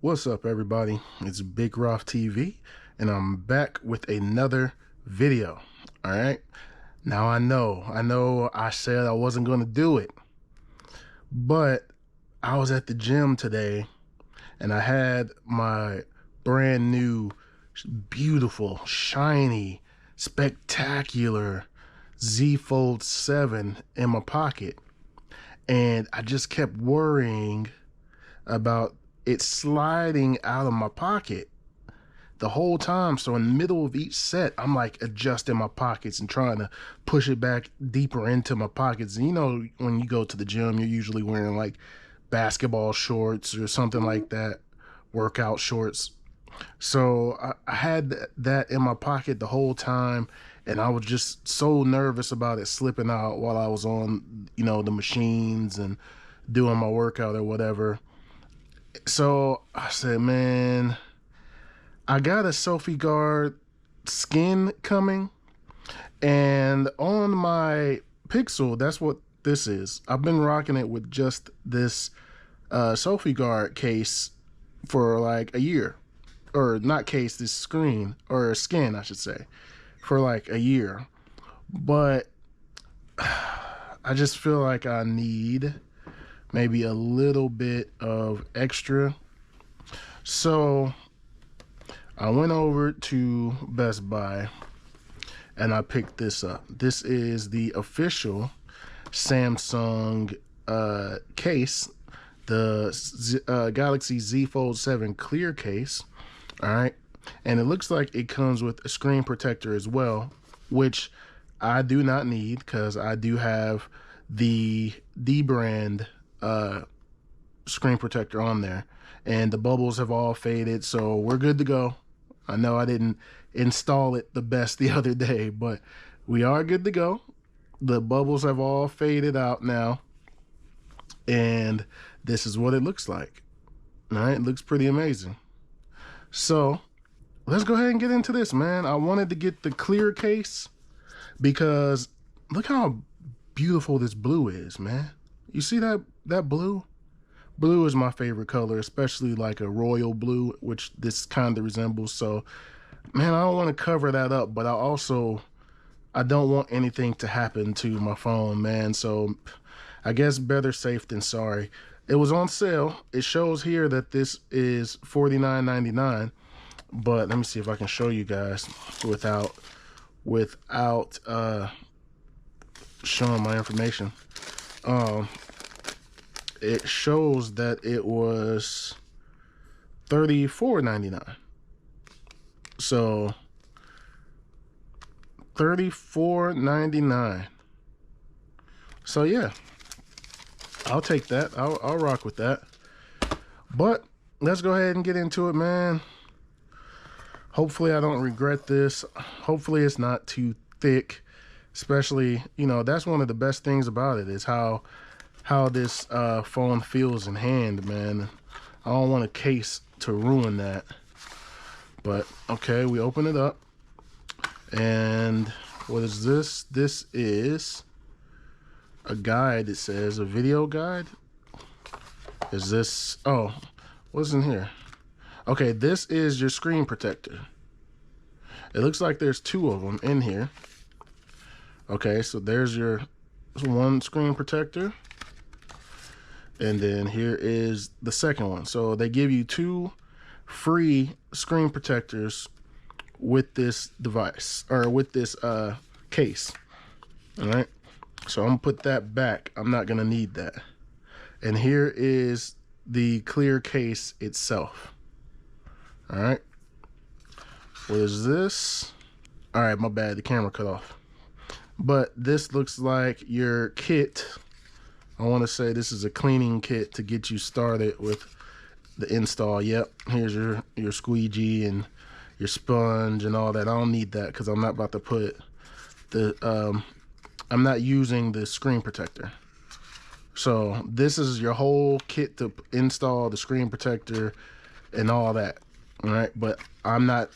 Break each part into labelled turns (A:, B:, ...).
A: What's up, everybody? It's Big Roth TV, and I'm back with another video. All right. Now I know I said I wasn't going to do it, but I was at the gym today and I had my brand new, beautiful, shiny, spectacular Z Fold 7 in my pocket. And I just kept worrying about it sliding out of my pocket the whole time. So in the middle of each set, I'm like adjusting my pockets and trying to push it back deeper into my pockets. And you know, when you go to the gym, you're usually wearing like basketball shorts or something like that, workout shorts. So I had that in my pocket the whole time, and I was just so nervous about it slipping out while I was on, the machines and doing my workout or whatever. So I said, man, I got a selfie guard skin coming, and on my Pixel, that's what this is. I've been rocking it with just this selfie guard case for like a year, or not case, this screen or skin, I should say, for like a year. But I just feel like I need maybe a little bit of extra. So I went over to Best Buy and I picked this up. This is the official Samsung case, the Galaxy Z Fold 7 clear case. All right. And it looks like it comes with a screen protector as well, which I do not need because I do have the D brand screen protector on there, and the bubbles have all faded, so we're good to go. I know I didn't install it the best the other day, but we are good to go. The bubbles have all faded out now, and this is what it looks like. All right, it looks pretty amazing. So let's go ahead and get into this, man. I wanted to get the clear case because look how beautiful this blue is, man. You see that blue? Blue is my favorite color, especially like a royal blue, which this kind of resembles. So, man, I don't want to cover that up, but I don't want anything to happen to my phone, man. So I guess better safe than sorry. It was on sale. It shows here that this is $49.99, but let me see if I can show you guys without showing my information. It shows that it was $34.99. So $34.99. So yeah, I'll take that. I'll rock with that. But let's go ahead and get into it, man. Hopefully I don't regret this. Hopefully it's not too thick. Especially, that's one of the best things about it is how this phone feels in hand, man. I don't want a case to ruin that. But okay, we open it up, and what is this? This is a guide. It says a video guide. Is this? Oh, what's in here? Okay, this is your screen protector. It looks like there's two of them in here. Okay, so there's your one screen protector, and then here is the second one. So they give you two free screen protectors with this device, or with this case. All right, so I'm gonna put that back. I'm not gonna need that. And here is the clear case itself. All right, what is this? All right, my bad, the camera cut off. But this looks like your kit. I want to say this is a cleaning kit to get you started with the install. Yep, here's your squeegee and your sponge and all that. I don't need that because I'm not about to put I'm not using the screen protector. So this is your whole kit to install the screen protector and all that. All right, but I'm not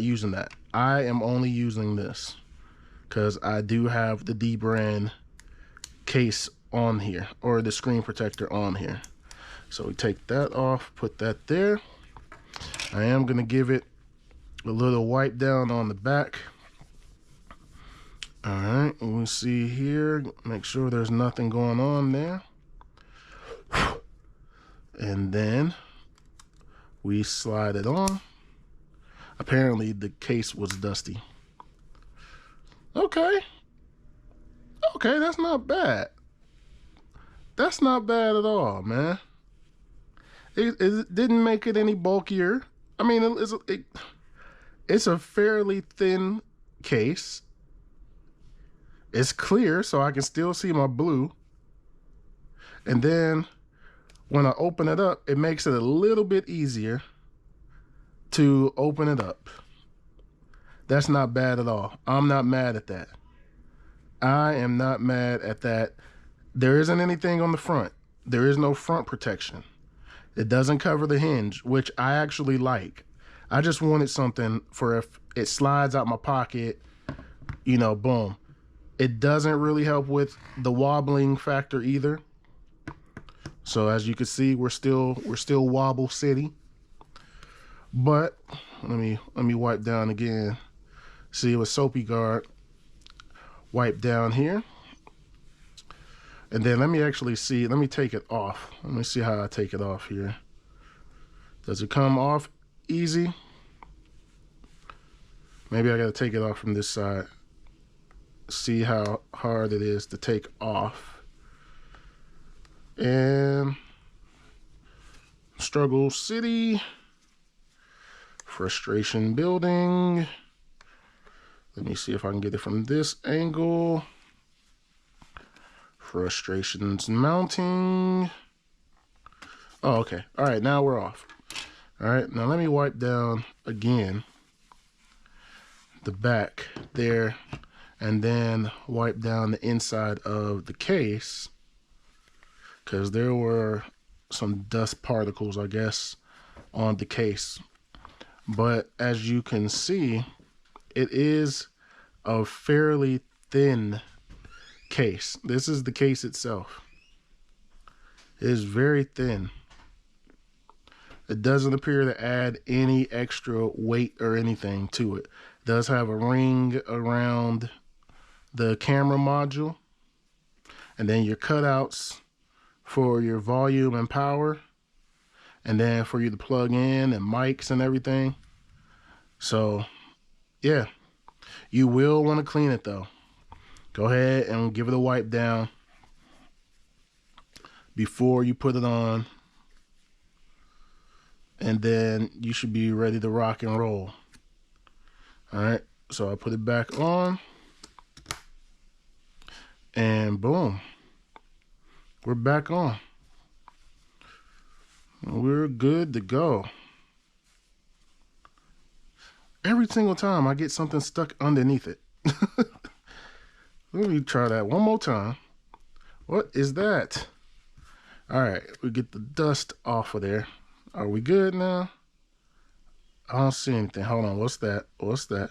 A: using that. I am only using this because I do have the D brand case on here, or the screen protector on here. So we take that off, put that there. I am going to give it a little wipe down on the back. All right, we'll see here. Make sure there's nothing going on there. And then we slide it on. Apparently the case was dusty. Okay. Okay, that's not bad. That's not bad at all, man. It didn't make it any bulkier. I mean, it's a fairly thin case. It's clear, so I can still see my blue. And then when I open it up, it makes it a little bit easier to open it up. That's not bad at all. I'm not mad at that. I am not mad at that. There isn't anything on the front. There is no front protection. It doesn't cover the hinge, which I actually like. I just wanted something for if it slides out my pocket, you know, boom. It doesn't really help with the wobbling factor either. So as you can see, we're still wobble city. But let me wipe down again. See, with Soapy Guard, wipe down here. And then let me actually see, let me take it off. Let me see how I take it off here. Does it come off easy? Maybe I gotta take it off from this side. See how hard it is to take off. And Struggle City. Frustration Building. Let me see if I can get it from this angle. Frustrations Mounting. Oh, okay. All right, now we're off. All right, now let me wipe down again the back there, and then wipe down the inside of the case, because there were some dust particles, I guess, on the case. But as you can see, it is a fairly thin case. This is the case itself. It is very thin. It doesn't appear to add any extra weight or anything to it. It does have a ring around the camera module, and then your cutouts for your volume and power, and then for you to plug in and mics and everything. So yeah, you will want to clean it though. Go ahead and give it a wipe down before you put it on, and then you should be ready to rock and roll. All right, so I put it back on, and boom, we're back on. We're good to go. Every single time I get something stuck underneath it. Let me try that one more time. What is that? All right, we get the dust off of there. Are we good now? I don't see anything. Hold on, what's that? What's that?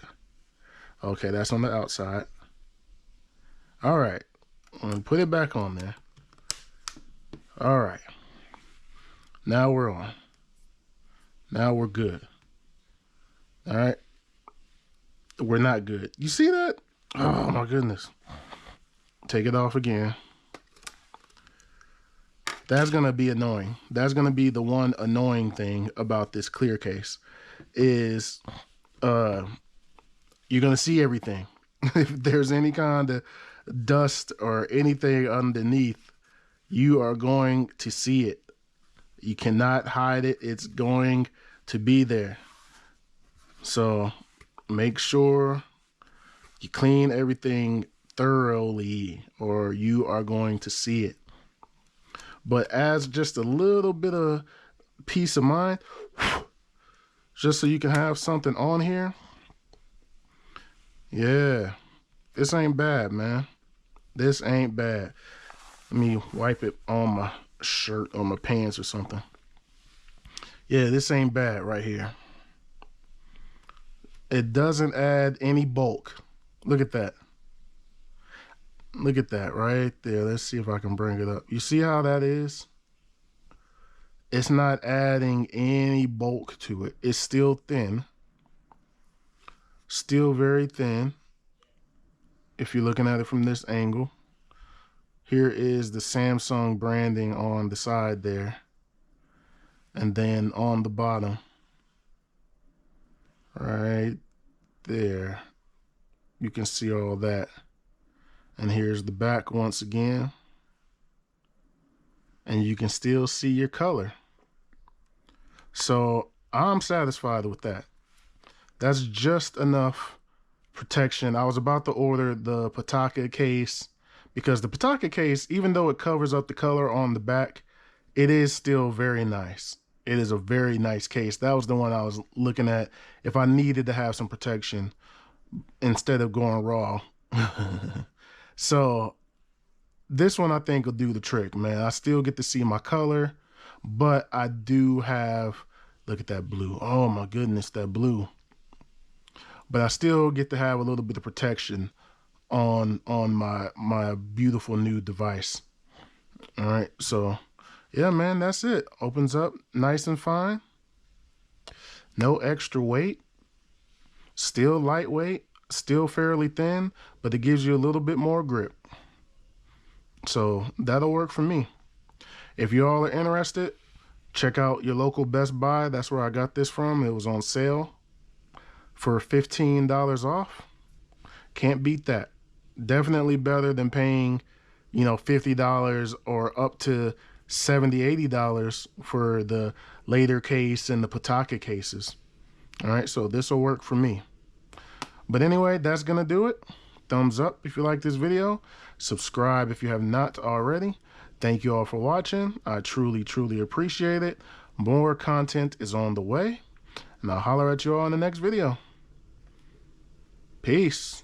A: Okay, that's on the outside. All right, I'm gonna put it back on there. All right, now we're on. Now we're good. All right, we're not good. You see that? Oh my goodness. Take it off again. That's gonna be annoying. That's gonna be the one annoying thing about this clear case is you're gonna see everything. If there's any kind of dust or anything underneath, you are going to see it. You cannot hide it. It's going to be there. So make sure you clean everything thoroughly, or you are going to see it. But as just a little bit of peace of mind, just so you can have something on here. Yeah, this ain't bad, man. This ain't bad. Let me wipe it on my shirt or my pants or something. Yeah, this ain't bad right here. It doesn't add any bulk. Look at that. Look at that right there. Let's see if I can bring it up. You see how that is? It's not adding any bulk to it. It's still thin, still very thin. If you're looking at it from this angle, here is the Samsung branding on the side there, and then on the bottom right there, you can see all that. And here's the back once again, and you can still see your color. So I'm satisfied with that. That's just enough protection. I was about to order the Pataka case, because the Pataka case, even though it covers up the color on the back, it is still very nice. It is a very nice case. That was the one I was looking at if I needed to have some protection instead of going raw. So this one I think will do the trick, man. I still get to see my color, but I do have, look at that blue. Oh my goodness, that blue. But I still get to have a little bit of protection on my beautiful new device. All right, so yeah, man, that's it. Opens up nice and fine. No extra weight. Still lightweight, still fairly thin, but it gives you a little bit more grip. So that'll work for me. If you all are interested, check out your local Best Buy. That's where I got this from. It was on sale for $15 off. Can't beat that. Definitely better than paying, you know, $50 or up to $70, $80 for the later case and the Pataka cases. All right, so this will work for me. But anyway, that's gonna do it. Thumbs up if you like this video. Subscribe if you have not already. Thank you all for watching. I truly, truly appreciate it. More content is on the way, and I'll holler at you all in the next video. Peace.